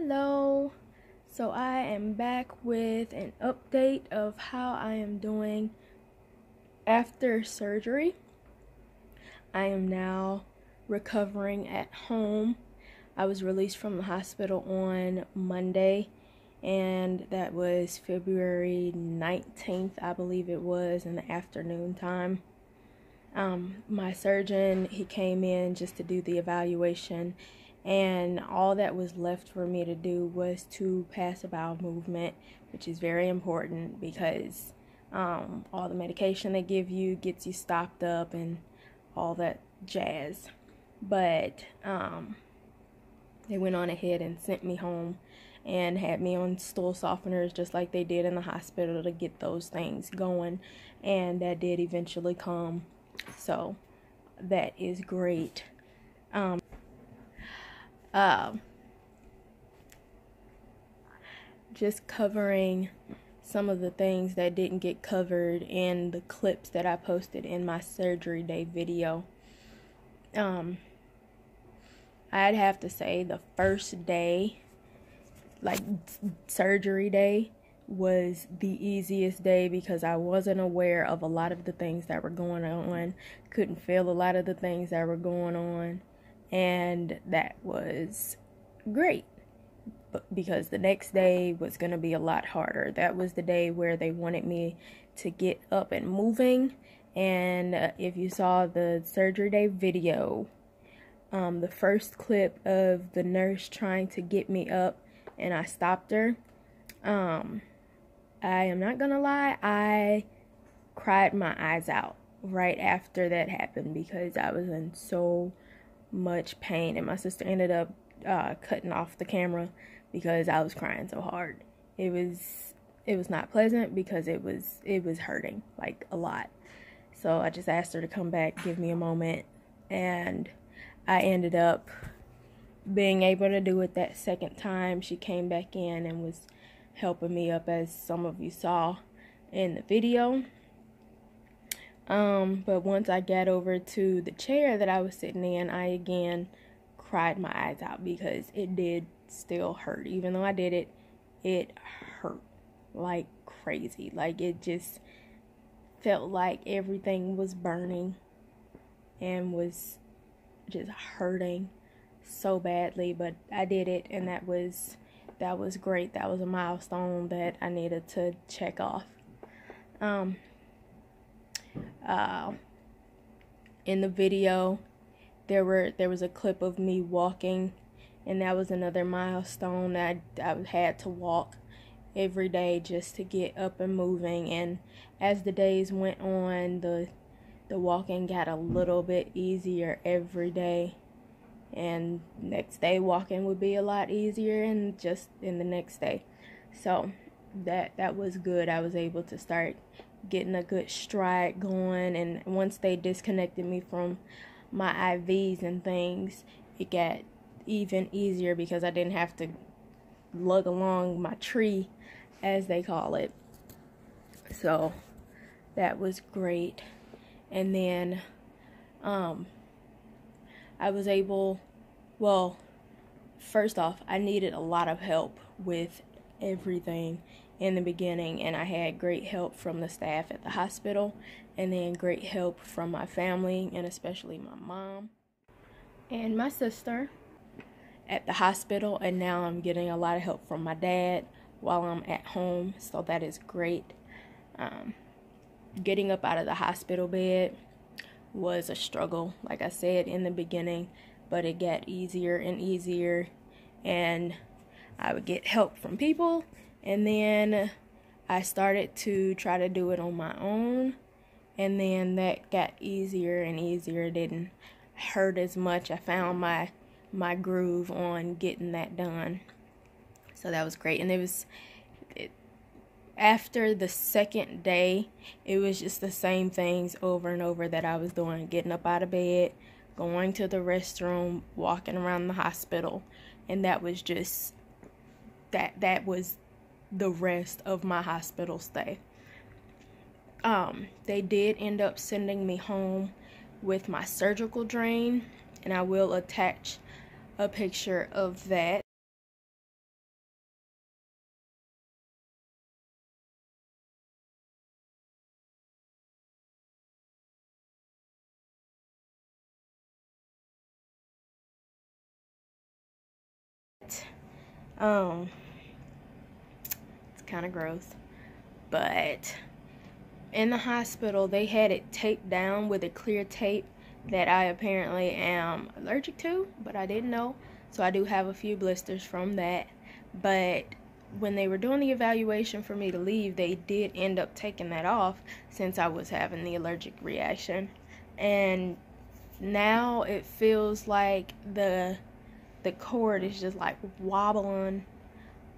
Hello. So I am back with an update of how I am doing after surgery. I am now recovering at home. I was released from the hospital on Monday, and that was February 19th, I believe it was, in the afternoon time. My surgeon, he came in just to do the evaluation, and all that was left for me to do was to pass a bowel movement, which is very important because all the medication they give you gets you stopped up and all that jazz. But they went on ahead and sent me home and had me on stool softeners just like they did in the hospital to get those things going, and that did eventually come. So that is great. Just covering some of the things that didn't get covered in the clips that I posted in my surgery day video. I'd have to say the first day, like surgery day, was the easiest day because I wasn't aware of a lot of the things that were going on, couldn't feel a lot of the things that were going on, and that was great. But because the next day was going to be a lot harder. That was the day where they wanted me to get up and moving, and if you saw the surgery day video, the first clip of the nurse trying to get me up and I stopped her, I am not gonna lie, I cried my eyes out right after that happened because I was in so much pain, and my sister ended up cutting off the camera because I was crying so hard. It was not pleasant because it was hurting like a lot. So I just asked her to come back, give me a moment, and I ended up being able to do it that second time. She came back in and was helping me up, as some of you saw in the video. But once I got over to the chair that I was sitting in, I again cried my eyes out because it did still hurt. Even though I did it, it hurt like crazy. Like, it just felt like everything was burning and was just hurting so badly. But I did it, and that was great. That was a milestone that I needed to check off. In the video, there was a clip of me walking, and that was another milestone that I had to walk every day just to get up and moving. And as the days went on, the walking got a little bit easier every day, and next day walking would be a lot easier, and just in the next day. So that was good. I was able to start getting a good stride going, and once they disconnected me from my IVs and things, it got even easier because I didn't have to lug along my tree, as they call it. So that was great. And then I was able, well, first off, I needed a lot of help with everything in the beginning, and I had great help from the staff at the hospital, and then great help from my family, and especially my mom and my sister at the hospital. And now I'm getting a lot of help from my dad while I'm at home, so that is great. Getting up out of the hospital bed was a struggle, like I said in the beginning, but it got easier and easier, and I would get help from people, and then I started to try to do it on my own, and then that got easier and easier. It didn't hurt as much. I found my groove on getting that done, so that was great. And after the second day, it was just the same things over and over that I was doing: getting up out of bed, going to the restroom, walking around the hospital, and that was just that was the rest of my hospital stay. They did end up sending me home with my surgical drain, and I will attach a picture of that. it's kind of gross, but in the hospital they had it taped down with a clear tape that I apparently am allergic to, but I didn't know. So I do have a few blisters from that. But when they were doing the evaluation for me to leave, they did end up taking that off since I was having the allergic reaction. And now it feels like the cord is just like wobbling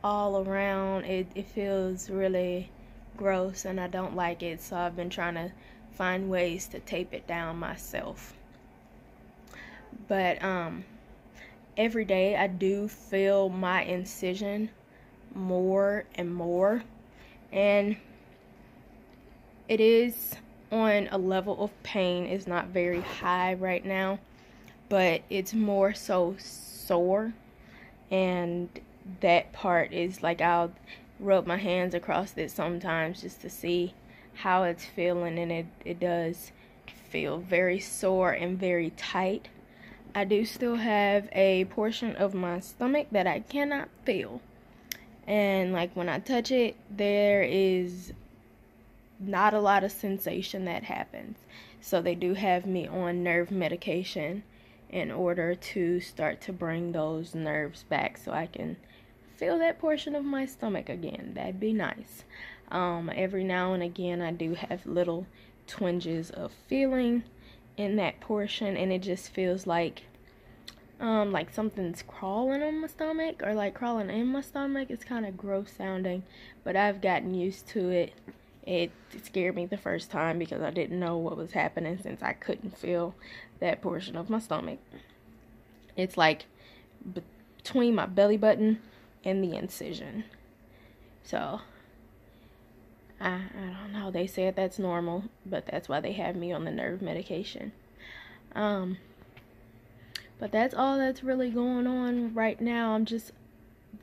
all around. It feels really gross and I don't like it, so I've been trying to find ways to tape it down myself. But every day I do feel my incision more and more, and it is on a level of pain. It's not very high right now, but it's more so sore, and that part is like I'll rub my hands across it sometimes just to see how it's feeling, and it does feel very sore and very tight. I do still have a portion of my stomach that I cannot feel, and like when I touch it, there is not a lot of sensation that happens. So they do have me on nerve medication in order to start to bring those nerves back so I can feel that portion of my stomach again. That'd be nice. Every now and again I do have little twinges of feeling in that portion, and it just feels like something's crawling on my stomach or like crawling in my stomach. It's kind of gross sounding, but I've gotten used to it. It scared me the first time because I didn't know what was happening since I couldn't feel that portion of my stomach. It's like between my belly button and the incision. So I don't know. They said that's normal, but that's why they have me on the nerve medication. But that's all that's really going on right now. I'm just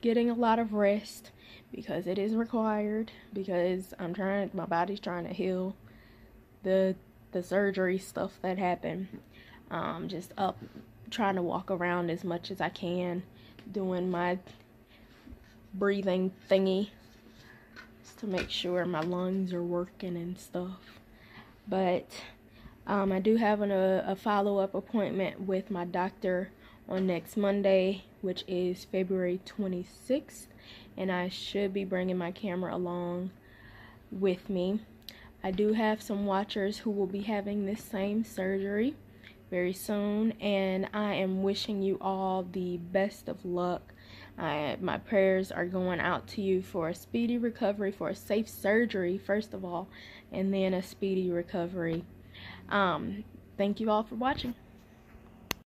getting a lot of rest because it is required, because my body's trying to heal the surgery stuff that happened. Just up trying to walk around as much as I can, doing my breathing thingy just to make sure my lungs are working and stuff. But I do have a follow-up appointment with my doctor on next Monday, which is February 26th, and I should be bringing my camera along with me. I do have some watchers who will be having this same surgery very soon, and I am wishing you all the best of luck. My prayers are going out to you for a speedy recovery, for a safe surgery first of all, and then a speedy recovery. Thank you all for watching.